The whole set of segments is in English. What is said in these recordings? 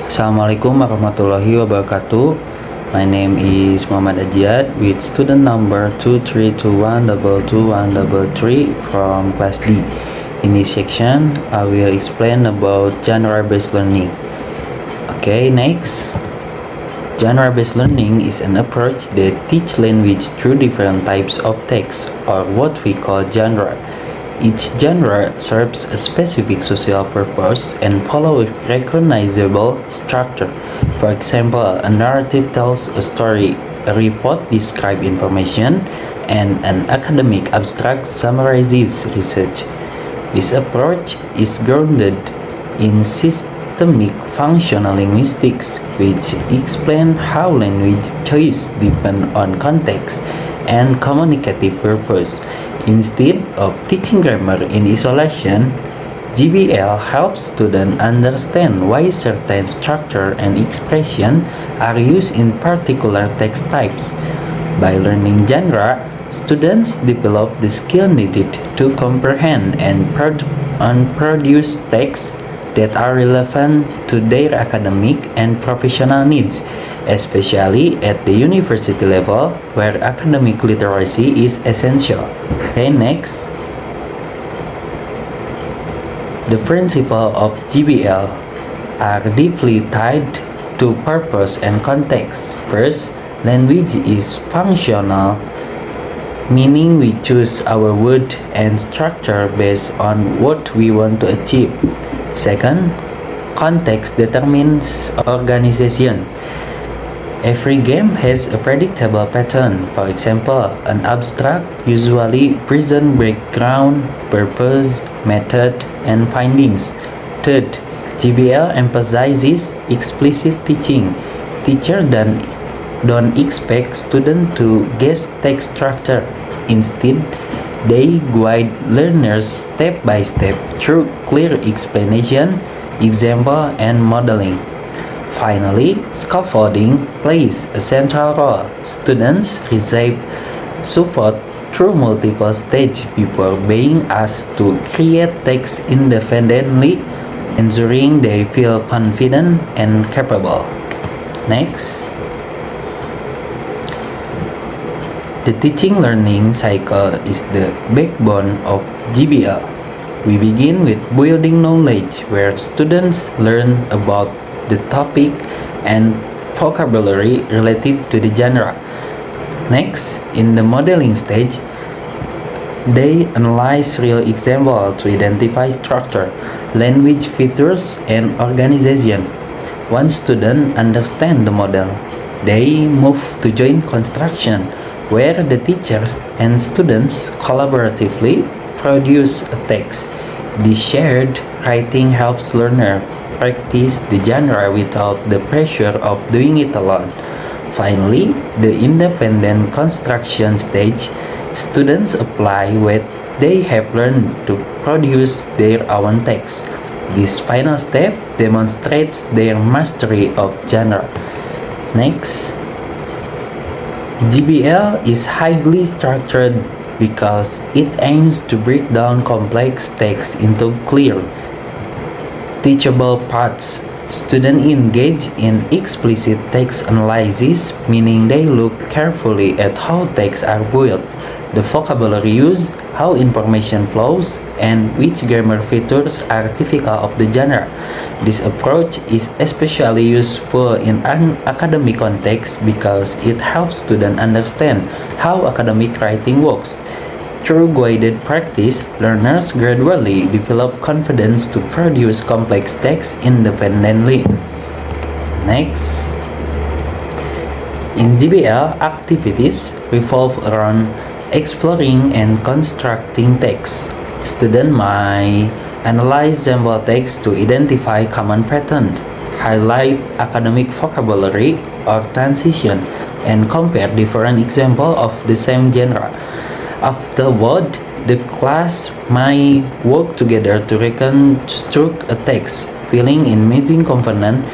Assalamualaikum warahmatullahi wabarakatuh. My name is Muhammad Ajiad with student number 2321222133 from class D. In this section, I will explain about genre-based learning. Okay, next. Genre-based learning is an approach that teach language through different types of text, or what we call genre. Each genre serves a specific social purpose and follows a recognizable structure. For example, a narrative tells a story, a report describes information, and an academic abstract summarizes research. This approach is grounded in systemic functional linguistics, which explains how language choice depends on context and communicative purpose. Instead of teaching grammar in isolation, GBL helps students understand why certain structure and expression are used in particular text types. By learning genre, students develop the skill needed to comprehend and produce texts that are relevant to their academic and professional needs, especially at the university level where academic literacy is essential. Okay, next. The principles of GBL are deeply tied to purpose and context. First, language is functional, meaning we choose our word and structure based on what we want to achieve. Second, context determines organization. Every game has a predictable pattern. For example, an abstract usually presents background, purpose, method, and findings. Third, GBL emphasizes explicit teaching. Teachers don't expect students to guess text structure. Instead, they guide learners step by step through clear explanation, example, and modeling. Finally, scaffolding plays a central role. Students receive support through multiple stages before being asked to create text independently, ensuring they feel confident and capable. Next. The teaching learning cycle is the backbone of GBL. We begin with building knowledge, where students learn about the topic and vocabulary related to the genre. Next, in the modeling stage, they analyze real examples to identify structure, language features, and organization. Once students understand the model, they move to joint construction, where the teacher and students collaboratively produce a text. This shared writing helps learners practice the genre without the pressure of doing it alone. Finally, the independent construction stage, students apply what they have learned to produce their own text. This final step demonstrates their mastery of genre. Next. GBL is highly structured because it aims to break down complex text into clear, teachable parts. Students engage in explicit text analysis, meaning they look carefully at how texts are built, the vocabulary used, how information flows, and which grammar features are typical of the genre. This approach is especially useful in an academic context because it helps students understand how academic writing works. Through guided practice, learners gradually develop confidence to produce complex texts independently. Next. In GBL, activities revolve around exploring and constructing text. Students might analyze sample text to identify common patterns, highlight academic vocabulary or transition, and compare different examples of the same genre. Afterward, the class might work together to reconstruct a text, filling in missing component,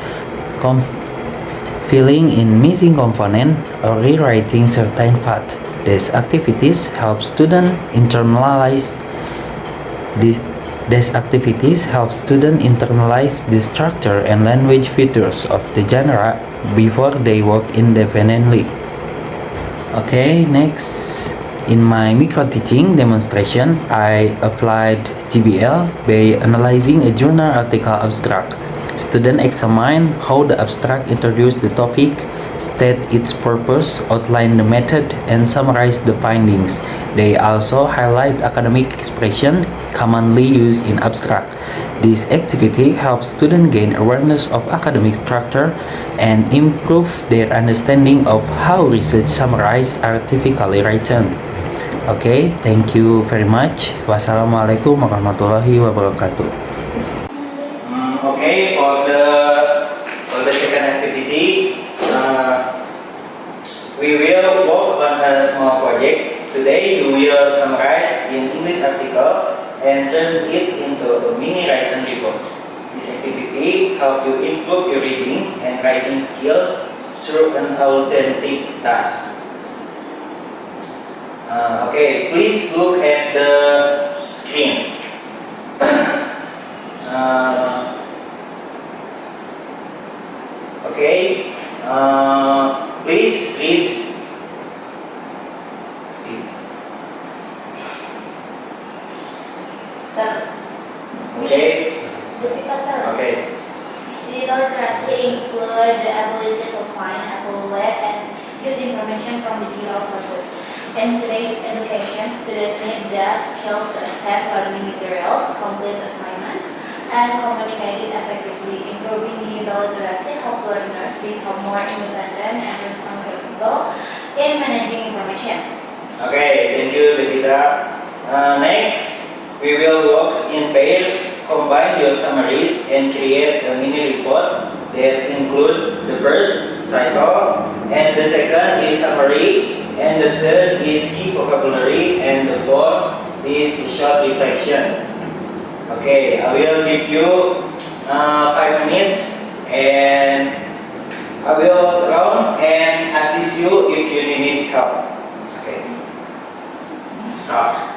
or rewriting certain parts. These activities help students internalize These activities help students internalize the structure and language features of the genre before they work independently. Okay, next. In my micro teaching demonstration, I applied GBL by analyzing a journal article abstract. Students examine how the abstract introduced the topic, state its purpose, outline the method, and summarize the findings. They also highlight academic expression commonly used in abstract. This activity helps students gain awareness of academic structure and improve their understanding of how research summarized are typically written. Okay, thank you very much. Wassalamualaikum warahmatullahi wabarakatuh. Okay, for the second activity, we will work on a small project. Today, you will summarize an English article and turn it into a mini written report. This activity helps you improve your reading and writing skills through an authentic task. Okay, please look at the screen. Okay, please read. Sir. Okay. Sir. Okay. Digital literacy include the ability to find, evaluate, and use information from digital sources. In today's education, students need the skill to access learning materials, complete assignments, and communicate effectively. Improving digital literacy helps learners become more independent and responsible in managing information. Okay, thank you, Devita. Next, we will work in pairs. Combine your summaries and create a mini report that include the first title, and the second is summary, and the third is key vocabulary, and the fourth is short reflection. Okay, I will give you 5 minutes, and I will round and assist you if you need help. Okay, start.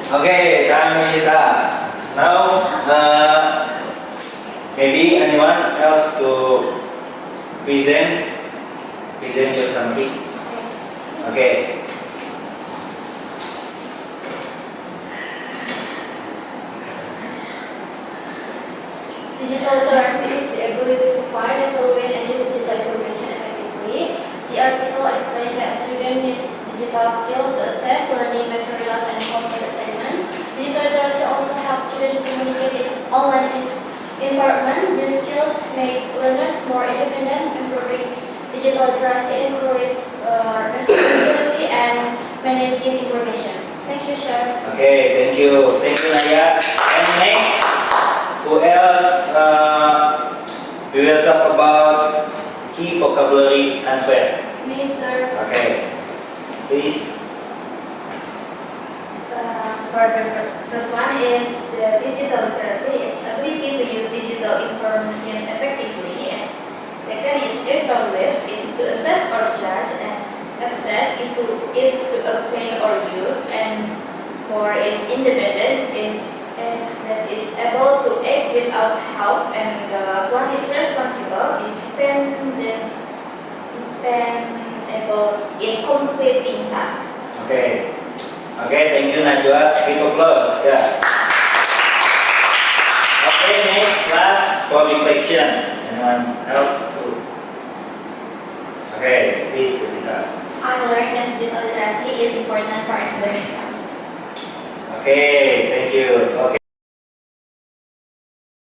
Okay, time is up. Now, maybe anyone else to present your summary. Okay. Digital literacy is the ability to find, evaluate, and use digital information effectively. The article explains that students need digital skills to assess learning materials and complete assignments. Digital literacy also helps students communicate in online environment. These skills make learners more independent, improving digital literacy encourages responsibility and managing information. Thank you, Sir. Okay, thank you, Naya. And next, who else? We will talk about key vocabulary answer. Me, Sir. Okay, please. For the first one is the digital literacy, its ability to use digital information effectively. And second is evaluate, is to assess or judge, and access is to obtain or use. And four is independent, that is able to act without help. And the last one is responsible, is dependable in completing tasks. Okay. Okay, thank you Najwa. Give applause. Yeah. Okay, next class for reflection. Anyone else to? Okay, please Devita. I learned that digital literacy is important for academic success. Okay, thank you. Okay.